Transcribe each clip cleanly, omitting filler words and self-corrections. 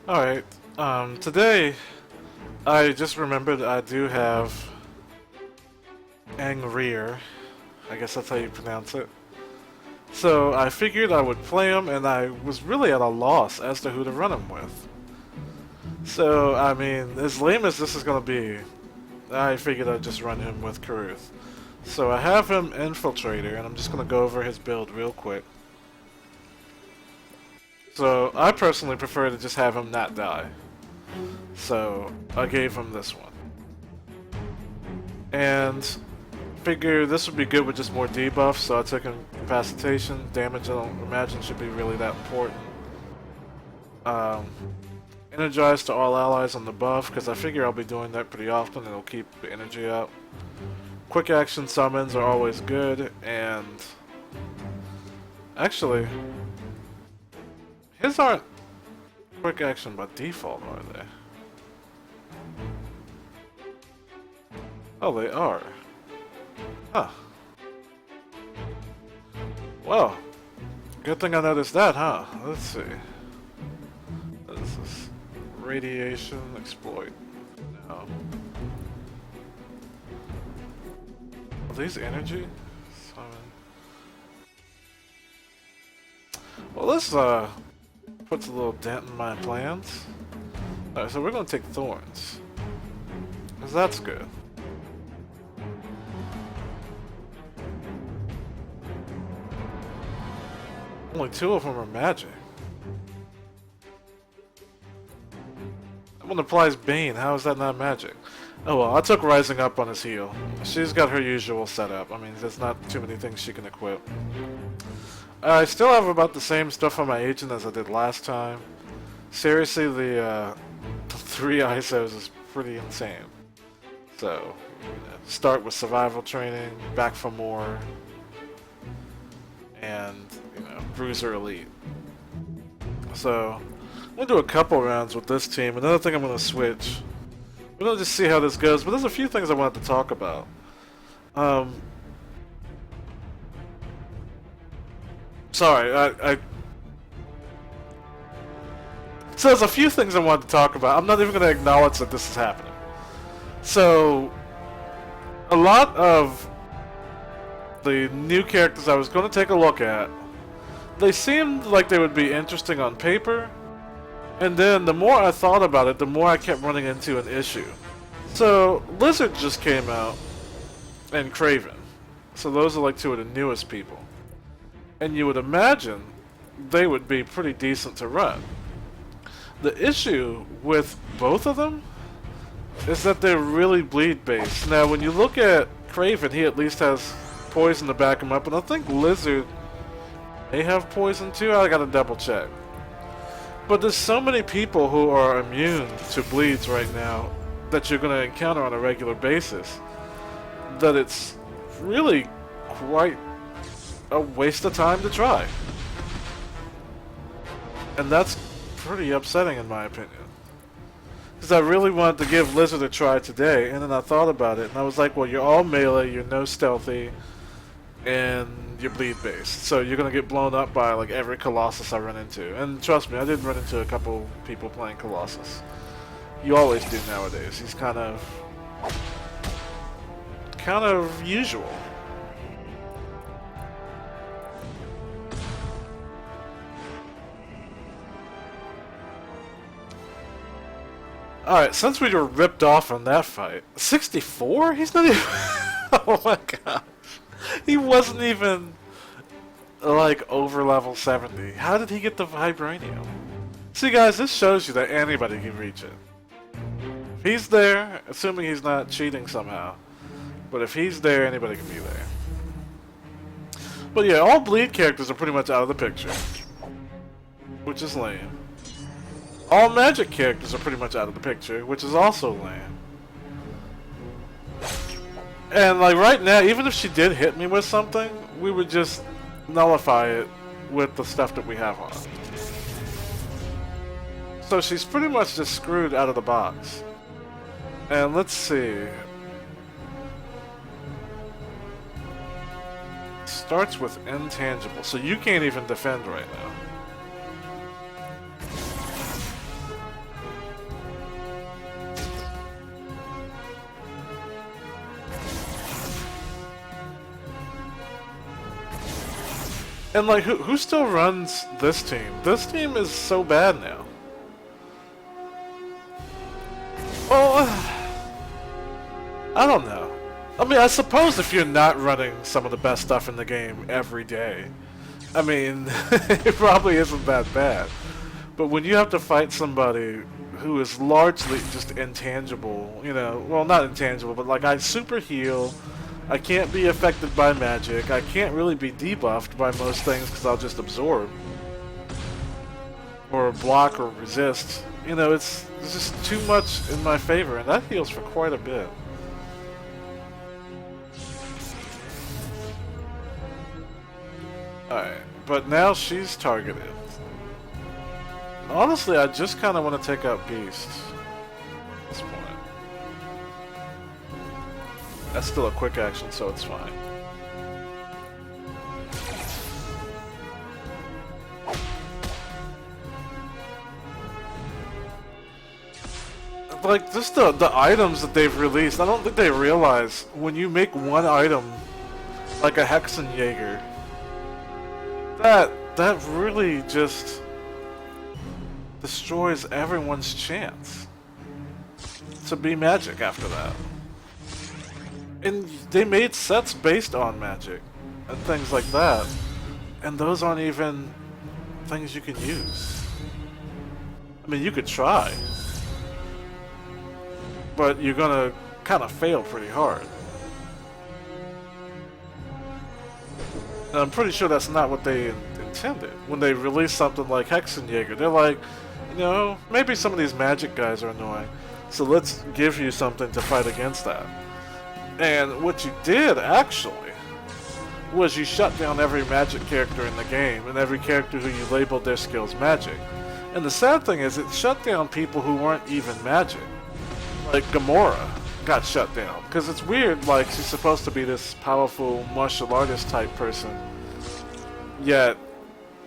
Alright, today I just remembered I do have Angrir. I guess that's how you pronounce it. So I figured I would play him, and I was really at a loss as to who to run him with. So, I mean, as lame as this is going to be, I figured I'd just run him with Kuurth. So I have him Infiltrator, and I'm just going to go over his build real quick. So I personally prefer to just have him not die. So I gave him this one. And figure this would be good with just more debuffs, so I took incapacitation. Damage I don't imagine should be really that important. Energize to all allies on the buff, because I figure I'll be doing that pretty often and it'll keep the energy up. Quick action summons are always good, and actually, his aren't quick action by default, are they? Oh, they are. Huh. Well, good thing I noticed that, huh? Let's see. What is this? Radiation exploit. No. Are these energy? Summon. Well, this puts a little dent in my plans. Alright, so we're gonna take thorns. Because that's good. Only 2 of them are magic. That one applies Bane. How is that not magic? Oh well, I took Rising Up on his heel. She's got her usual setup. I mean, there's not too many things she can equip. I still have about the same stuff on my agent as I did last time. Seriously, the 3 ISOs is pretty insane. So, start with survival training, back for more, and Bruiser Elite. So, I'm gonna do a couple rounds with this team. Another thing I'm gonna switch. We're gonna just see how this goes, but there's a few things I wanted to talk about. Sorry, so there's a few things I wanted to talk about. I'm not even gonna acknowledge that this is happening. So, a lot of the new characters I was gonna take a look at, they seemed like they would be interesting on paper, and then the more I thought about it, the more I kept running into an issue. So, Lizard just came out, and Craven. So those are like 2 of the newest people. And you would imagine they would be pretty decent to run. The issue with both of them is that they're really bleed based. Now when you look at Craven, he at least has poison to back him up, and I think Lizard may have poison too. I gotta double check. But there's so many people who are immune to bleeds right now that you're gonna encounter on a regular basis that it's really quite a waste of time to try. And that's pretty upsetting in my opinion. Because I really wanted to give Lizard a try today, and then I thought about it, and I was like, well, you're all melee, you're no stealthy, and you're bleed based. So you're going to get blown up by like every Colossus I run into. And trust me, I did run into a couple people playing Colossus. You always do nowadays. He's kind of usual. Alright, since we were ripped off on that fight, 64? He's not even... Oh my gosh. He wasn't even, like, over level 70. How did he get the Vibranium? See guys, this shows you that anybody can reach it. If he's there, assuming he's not cheating somehow, but if he's there, anybody can be there. But yeah, all bleed characters are pretty much out of the picture, which is lame. All magic characters are pretty much out of the picture, which is also lame. And like right now, even if she did hit me with something, we would just nullify it with the stuff that we have on. So she's pretty much just screwed out of the box. And let's see. Starts with intangible, so you can't even defend right now. And like, who still runs this team? This team is so bad now. Well, I don't know. I mean, I suppose if you're not running some of the best stuff in the game every day, I mean, it probably isn't that bad. But when you have to fight somebody who is largely just intangible, you know, well, not intangible, but like I super heal, I can't be affected by magic, I can't really be debuffed by most things because I'll just absorb. Or block or resist. You know, it's just too much in my favor, and that heals for quite a bit. Alright, but now she's targeted. Honestly, I just kind of want to take out Beast at this point. That's still a quick action, so it's fine. Like, just the items that they've released, I don't think they realize when you make one item, like a Hexenjäger, that really just destroys everyone's chance to be magic after that. And they made sets based on magic and things like that, and those aren't even things you can use. I mean, you could try, but you're gonna kind of fail pretty hard. And I'm pretty sure that's not what they intended when they released something like Hexenjäger. They're like, you know, maybe some of these magic guys are annoying, so let's give you something to fight against that. And what you did, actually, was you shut down every magic character in the game, and every character who you labeled their skills magic. And the sad thing is, it shut down people who weren't even magic. Like Gamora got shut down, because it's weird, like, she's supposed to be this powerful martial artist type person, yet,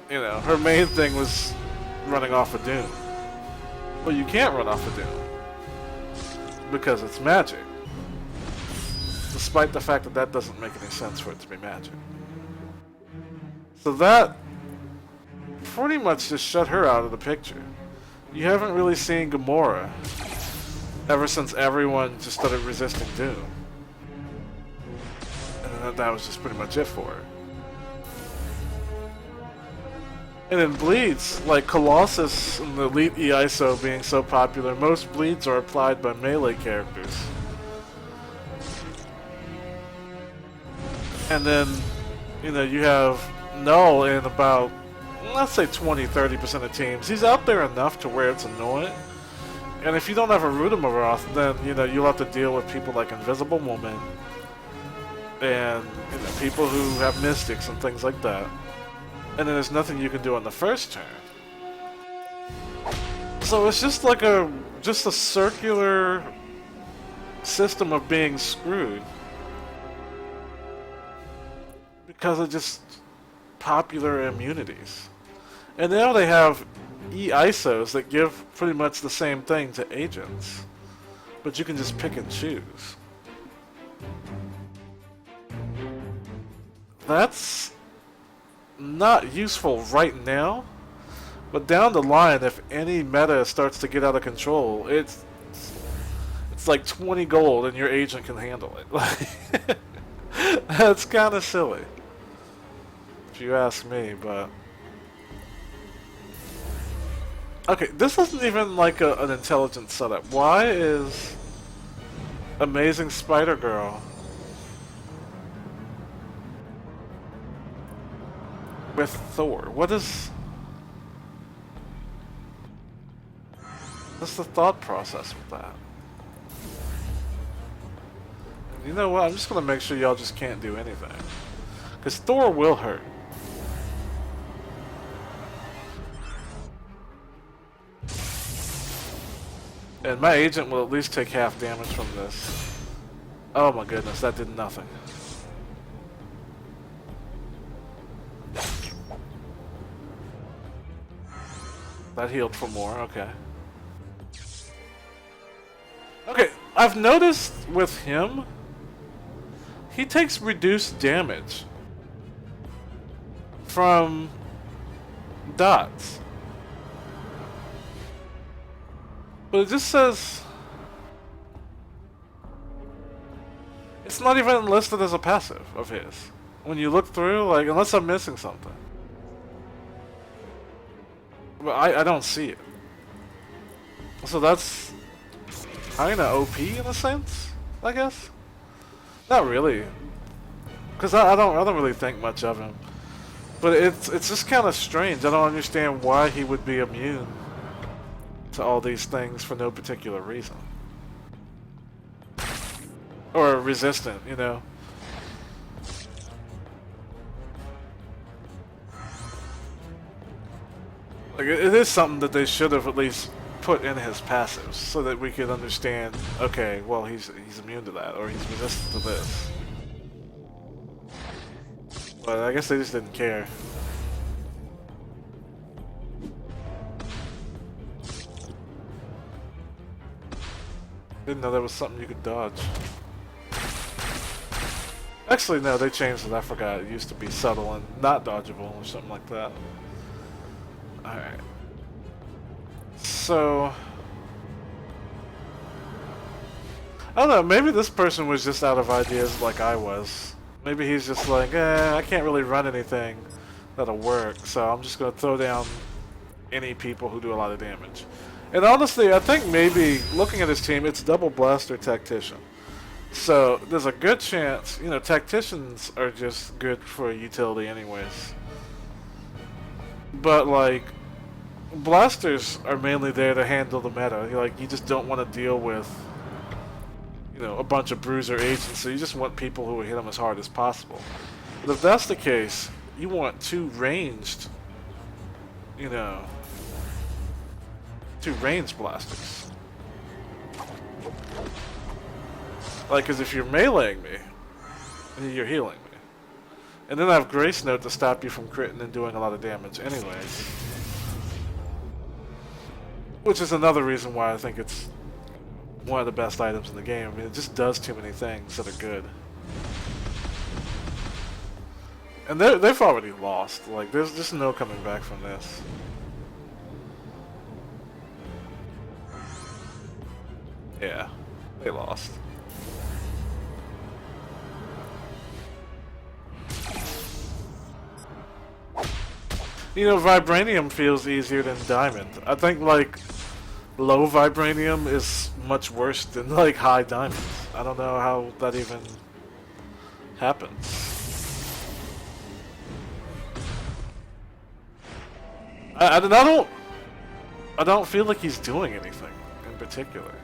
you know, her main thing was running off of Doom. Well, you can't run off of Doom, because it's magic. Despite the fact that that doesn't make any sense for it to be magic. So that pretty much just shut her out of the picture. You haven't really seen Gamora ever since everyone just started resisting Doom. And that was just pretty much it for her. And in bleeds, like Colossus and the Elite EISO being so popular, most bleeds are applied by melee characters. And then, you know, you have Null in about, let's say 20-30% of teams. He's out there enough to where it's annoying. And if you don't have a Rudamaroth, then, you know, you'll have to deal with people like Invisible Woman. And, you know, people who have Mystics and things like that. And then there's nothing you can do on the first turn. So it's just like a circular system of being screwed. Because of just popular immunities. And now they have E-ISOs that give pretty much the same thing to agents. But you can just pick and choose. That's not useful right now. But down the line, if any meta starts to get out of control, it's like 20 gold and your agent can handle it. That's kind of silly, if you ask me, but... Okay, this isn't even like an intelligent setup. Why is Amazing Spider-Girl with Thor? What's the thought process with that? You know what, I'm just gonna make sure y'all just can't do anything. Because Thor will hurt. And my agent will at least take half damage from this. Oh my goodness, that did nothing. That healed for more, okay. Okay, I've noticed with him, he takes reduced damage from dots. But it just says... It's not even listed as a passive of his. When you look through, like, unless I'm missing something. But I don't see it. So that's kinda OP in a sense, I guess. Not really. Because I don't really think much of him. But it's just kind of strange. I don't understand why he would be immune to all these things for no particular reason. Or resistant, you know. Like, it is something that they should have at least put in his passives so that we could understand, okay, well, he's immune to that, or he's resistant to this. But I guess they just didn't care. Didn't know there was something you could dodge. Actually, no, they changed it. I forgot. It used to be subtle and not dodgeable or something like that. Alright. So... I don't know, maybe this person was just out of ideas like I was. Maybe he's just like, I can't really run anything that'll work, so I'm just going to throw down any people who do a lot of damage. And honestly, I think maybe, looking at his team, it's Double Blaster Tactician. So, there's a good chance, you know, Tacticians are just good for utility anyways. But, like, Blasters are mainly there to handle the meta. Like, you just don't want to deal with, you know, a bunch of bruiser agents, so you just want people who will hit them as hard as possible. But if that's the case, you want two ranged, you know, two ranged blasters. Like, because if you're meleeing me, you're healing me. And then I have Grace Note to stop you from critting and doing a lot of damage anyways. Which is another reason why I think it's one of the best items in the game. I mean, it just does too many things that are good. And they've already lost. Like, there's just no coming back from this. Yeah, they lost. You know, Vibranium feels easier than Diamond. I think, like, low Vibranium is much worse than, like, high Diamonds. I don't know how that even happens. I don't feel like he's doing anything in particular.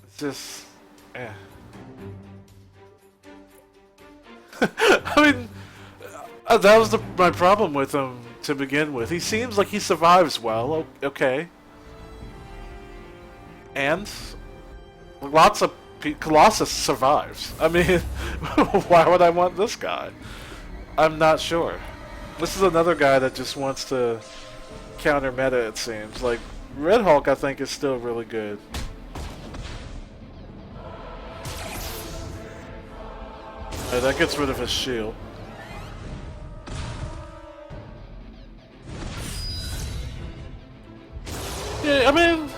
It's just, I mean, that was my problem with him to begin with. He seems like he survives well, okay. And lots of Colossus survives. I mean, why would I want this guy? I'm not sure. This is another guy that just wants to counter meta, it seems. Like, Red Hulk, I think, is still really good. Right, that gets rid of his shield. Yeah, I mean...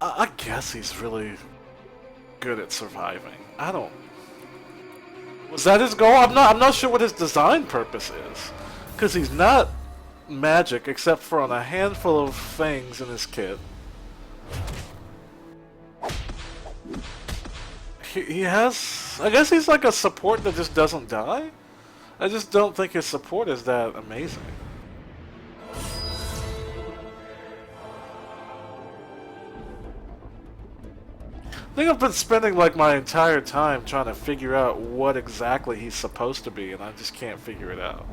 I guess he's really good at surviving. I don't... Was that his goal? I'm not sure what his design purpose is. Because he's not magic except for on a handful of things in his kit. He has... I guess he's like a support that just doesn't die? I just don't think his support is that amazing. I think I've been spending like my entire time trying to figure out what exactly he's supposed to be, and I just can't figure it out.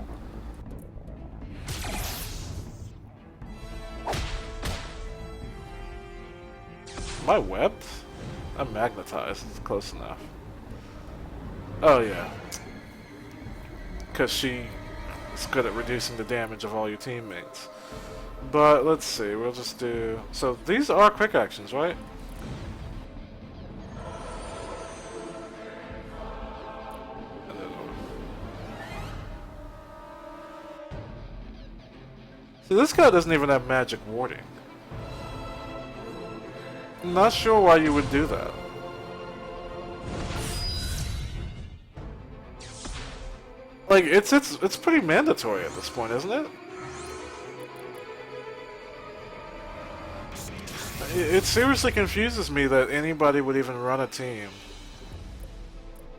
Am I webbed? I'm magnetized. It's close enough. Oh yeah. Because she is good at reducing the damage of all your teammates. But let's see, we'll just do... So these are quick actions, right? See, this guy doesn't even have magic warding. I'm not sure why you would do that. Like, it's pretty mandatory at this point, isn't it? It seriously confuses me that anybody would even run a team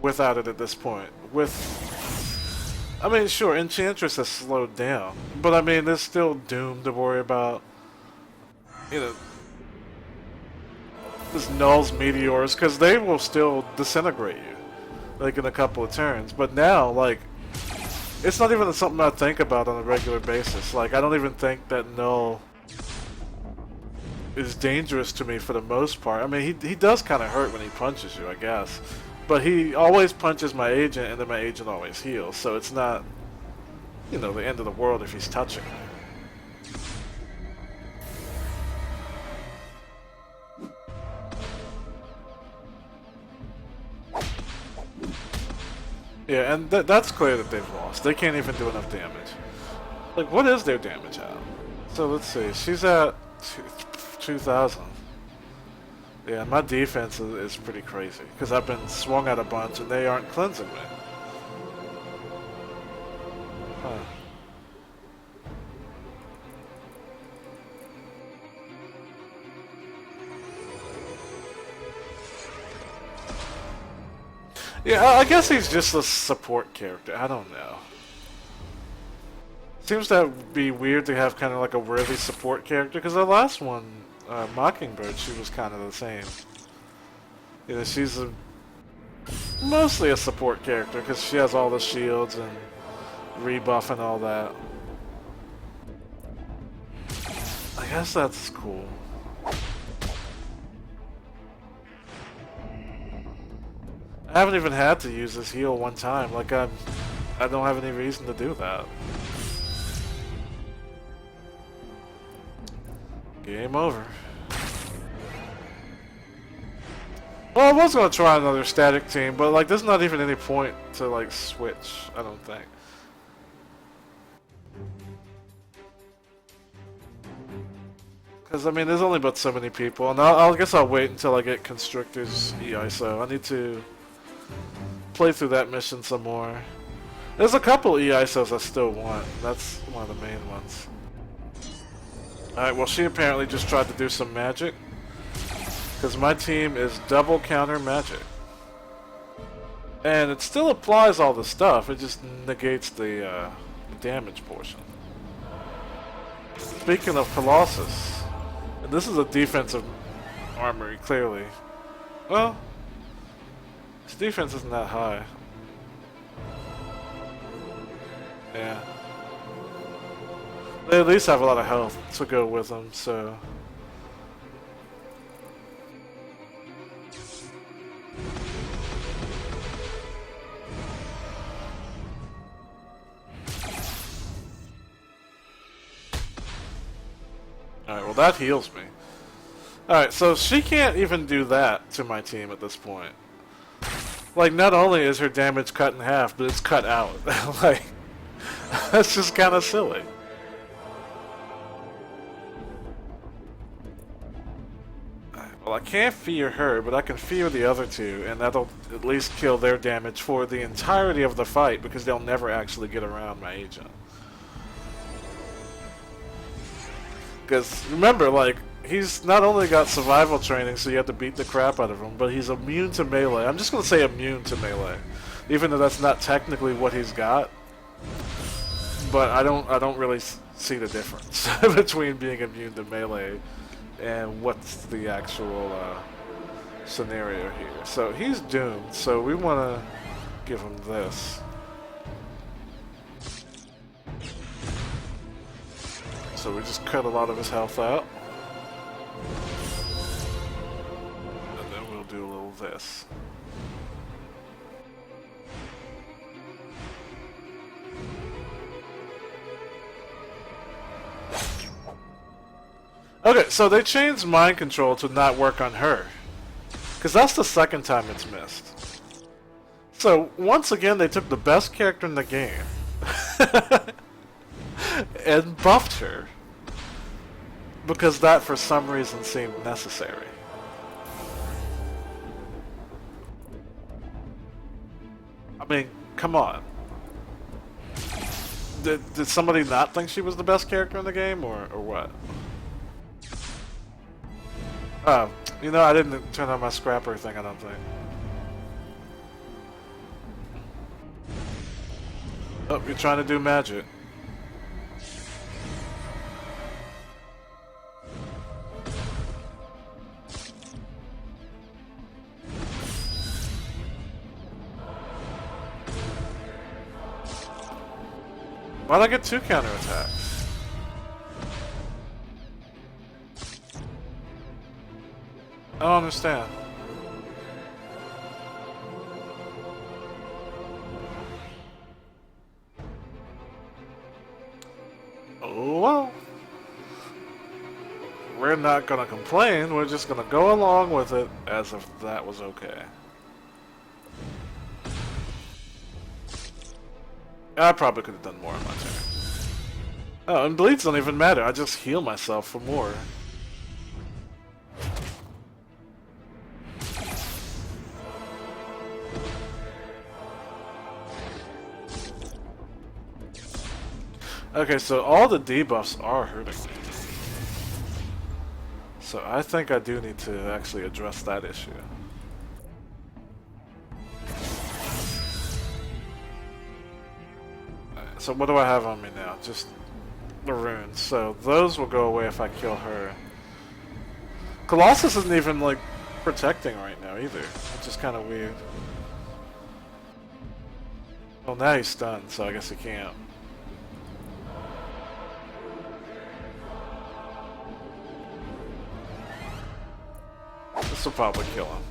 without it at this point. I mean, sure, Enchantress has slowed down, but I mean, there's still Doom to worry about. You know, there's Null's Meteors, because they will still disintegrate you, like in a couple of turns. But now, like, it's not even something I think about on a regular basis. Like, I don't even think that Null is dangerous to me for the most part. I mean, he does kind of hurt when he punches you, I guess. But he always punches my agent, and then my agent always heals. So it's not, you know, the end of the world if he's touching me. Yeah, and that's clear that they've lost. They can't even do enough damage. Like, what is their damage at? So let's see. She's at 2,000. Yeah, my defense is pretty crazy because I've been swung at a bunch and they aren't cleansing me. Huh. Yeah, I guess he's just a support character. I don't know. Seems that would be weird to have kind of like a worthy support character, because the last one, Mockingbird, she was kind of the same. You know, she's mostly a support character because she has all the shields and rebuff and all that. I guess that's cool. I haven't even had to use this heal one time. Like, I don't have any reason to do that. Game over. Well, I was gonna try another static team, but like, there's not even any point to like switch, I don't think. Because I mean, there's only but so many people, and I guess I'll wait until I get Constrictor's EISO. I need to play through that mission some more. There's a couple EISOs I still want. That's one of the main ones. Alright, well, she apparently just tried to do some magic. Because my team is double counter magic. And it still applies all the stuff, it just negates the damage portion. Speaking of Colossus, and this is a defensive armory, clearly. Well, his defense isn't that high. Yeah. They at least have a lot of health to go with them, so... Alright, well that heals me. Alright, so she can't even do that to my team at this point. Like, not only is her damage cut in half, but it's cut out. Like, that's just kind of silly. Well, I can't fear her, but I can fear the other two, and that'll at least kill their damage for the entirety of the fight, because they'll never actually get around my agent. Because, remember, like, he's not only got survival training, so you have to beat the crap out of him, but he's immune to melee. I'm just going to say immune to melee, even though that's not technically what he's got. But I don't really see the difference between being immune to melee and what's the actual scenario here. So he's doomed, so we want to give him this. So we just cut a lot of his health out. And then we'll do a little this. Okay, so they changed mind control to not work on her. Because that's the second time it's missed. So, once again, they took the best character in the game. And buffed her. because that for some reason seemed necessary. I mean, come on. Did somebody not think she was the best character in the game, or what? Oh, you know, I didn't turn on my scrapper thing, I don't think. Oh, you're trying to do magic. Why'd I get 2 counterattacks? I don't understand. Oh, well. We're not gonna complain, we're just gonna go along with it as if that was okay. I probably could have done more on my turn. Oh, and bleeds don't even matter, I just heal myself for more. Okay, so all the debuffs are hurting me. So I think I do need to actually address that issue. So what do I have on me now? Just the runes. So those will go away if I kill her. Colossus isn't even like protecting right now either, which is kind of weird. Well, now he's stunned, so I guess he can't. This will probably kill him.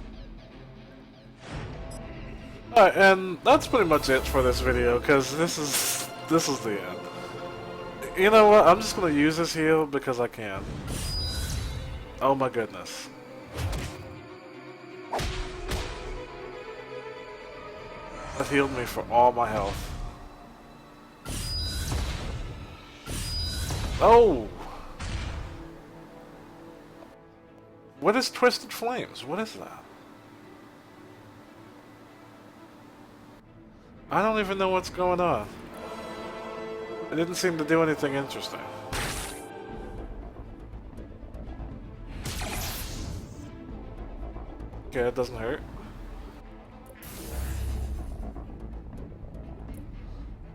Alright, and that's pretty much it for this video, because this is the end. You know what? I'm just gonna use this heal because I can. Oh my goodness. That healed me for all my health. Oh! What is Twisted Flames? What is that? I don't even know what's going on. It didn't seem to do anything interesting. Okay, it doesn't hurt.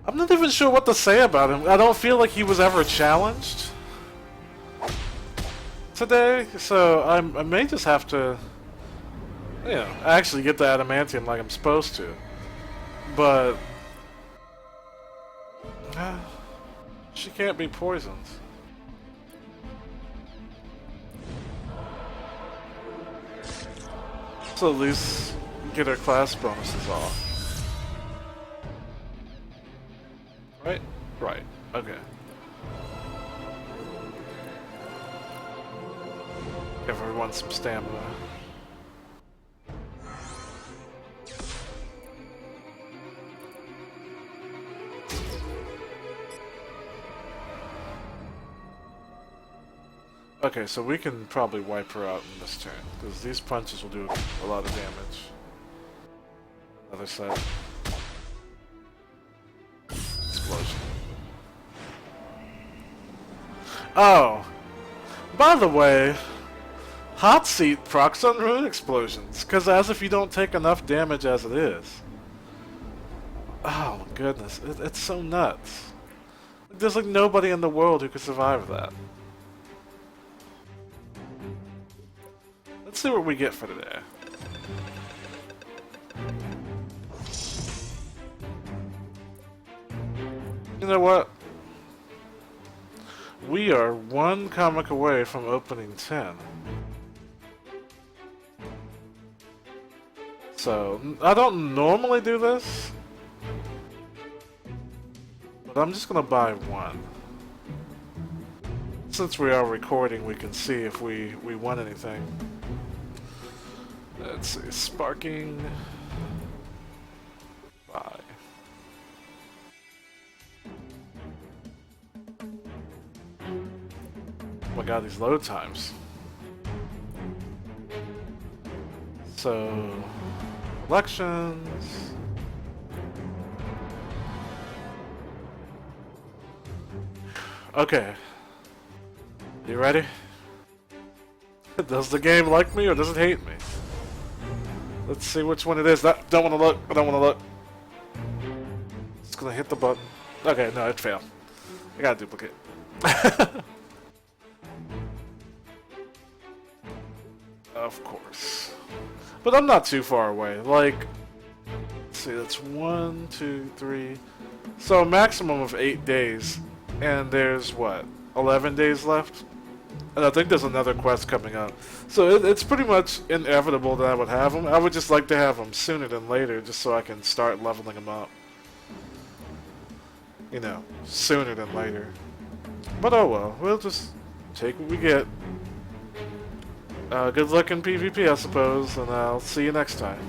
I'm not even sure what to say about him. I don't feel like he was ever challenged today, so I may just have to, you know, actually get the adamantium like I'm supposed to. But she can't be poisoned. So at least get her class bonuses off. Right? Right. Okay. Give everyone some stamina. Okay, so we can probably wipe her out in this turn, because these punches will do a lot of damage. Other side. Explosion. Oh! By the way, Hot Seat procs on rune explosions, because as if you don't take enough damage as it is. Oh my goodness, it's so nuts. There's like nobody in the world who could survive that. Let's see what we get for today. You know what? We are one comic away from opening 10. So, I don't normally do this, but I'm just gonna buy one. Since we are recording, we can see if we won anything. Let's see, sparking. Buy. my god, these load times. So, elections. Okay. You ready? Does the game like me or does it hate me? Let's see which one it is. Don't want to look. I don't want to look. Just gonna hit the button. Okay, no, it failed. I gotta duplicate. Of course. But I'm not too far away. Like, let's see, that's 1, 2, 3. So a maximum of 8 days. And there's, what, 11 days left? And I think there's another quest coming up. So it's pretty much inevitable that I would have them. I would just like to have them sooner than later, just so I can start leveling them up. You know, sooner than later. But oh well, we'll just take what we get. Good luck in PvP, I suppose, and I'll see you next time.